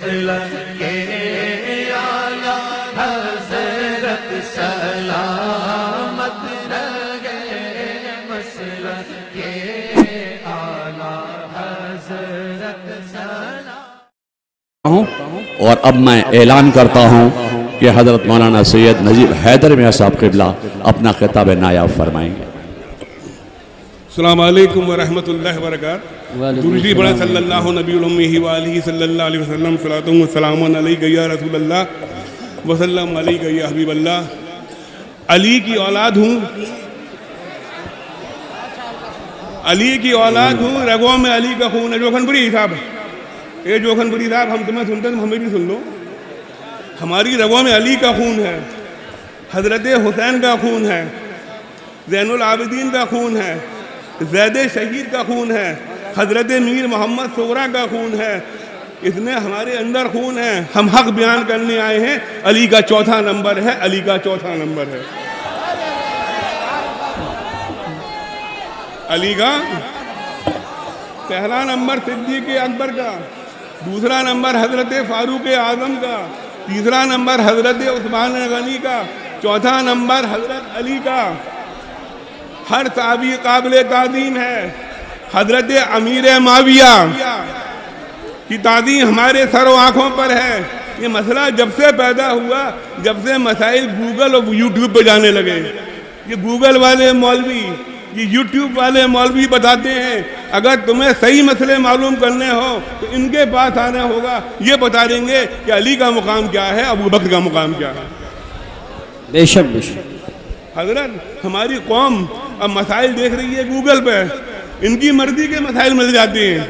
के आला हज़रत सलामत रहे मसला के आला हज़रत सलामत। और अब मैं ऐलान करता हूँ कि हज़रत मौलाना सैयद नजीब हैदर मियां साहब क़िबला अपना खिताब नायाब फरमाएंगे। अस्सलामु अलैकुम व रहमतुल्लाहि व बरकातहू। दुरूद बड़ा सल्लल्लाहु नबील उम्मी व आलिहि सल्लल्लाहु अलैहि वसल्लम सलातुन व सलामुन अलैका या रसूलल्लाह व सल्लम अलैका या हबीबल्लाह। अली की औलाद हूँ, अली की औलाद हूँ, रगों में अली का खून है। जोखनपुरी साहब, ये जोखनपुरी साहब, हम तुम्हें सुनते तो हमें भी सुन लो। हमारी रगों में अली का खून है, हजरत हुसैन का खून है, ज़ैनुल आबिदीन का खून है, ज़ैद शहीद का खून है, हजरत मीर मोहम्मद सोगरा का खून है। इसमें हमारे अंदर खून है। हम हक बयान करने आए हैं। अली का चौथा नंबर है, अली का चौथा नंबर है। अली का पहला नंबर सिद्दीक़ अकबर का, दूसरा नंबर हजरत फारूक आजम का, तीसरा नंबर हजरत उस्मान गनी का, चौथा नंबर हजरत अली का। हर साहबी काबिल ताज़ीम है। हजरत अमीर माविया की ताज़ीम हमारे सरों आँखों पर है। ये मसला जब से पैदा हुआ, जब से मसाइल गूगल और यूट्यूब पे जाने लगे। ये गूगल वाले मौलवी, ये यूट्यूब वाले मौलवी बताते हैं अगर तुम्हें सही मसले मालूम करने हो तो इनके पास आना होगा। ये बता देंगे कि अली का मुकाम क्या है, अबू बकर का मुकाम क्या है। बेशक बेशक हजरत, हमारी कौम अब मसाइल देख रही है गूगल पे। इनकी मर्जी के मसाइल मिल जाते हैं,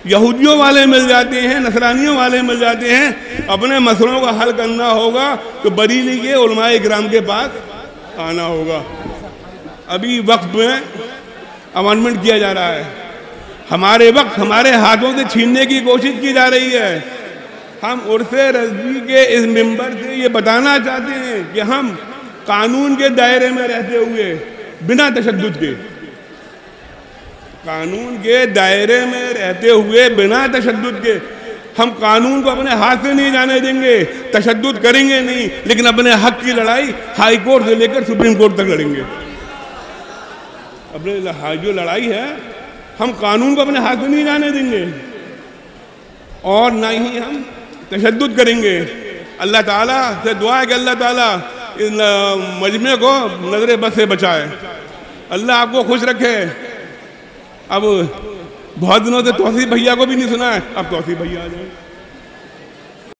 यहूदियों वाले मिल जाते हैं, नसरानियों वाले मिल जाते हैं। अपने मसलों का हल करना होगा तो बरीली के उलमाए किराम के पास आना होगा। अभी वक्त में अमेंडमेंट किया जा रहा है। हमारे वक्त हमारे हाथों से छीनने की कोशिश की जा रही है। हम उर्से रज़वी के इस मिंबर से ये बताना चाहते हैं कि हम कानून के दायरे में रहते हुए, बिना तशद्दुद के, कानून के दायरे में रहते हुए बिना तशद्दुद के, हम कानून को अपने हाथ से नहीं जाने देंगे। तशद्दुद करेंगे नहीं, लेकिन अपने हक की लड़ाई हाई कोर्ट से लेकर सुप्रीम कोर्ट तक लड़ेंगे। अपने जो लड़ाई है, हम कानून को अपने हाथ से नहीं जाने देंगे और ना ही हम तशद्दुद करेंगे। अल्लाह ताला से दुआ है कि अल्लाह ताला इस मजमे को नजर बद से बचाए। अल्लाह आपको खुश रखे। अब बहुत दिनों से तौसीफ भैया को भी नहीं सुना है, अब तौसीफ भैया आ जाए।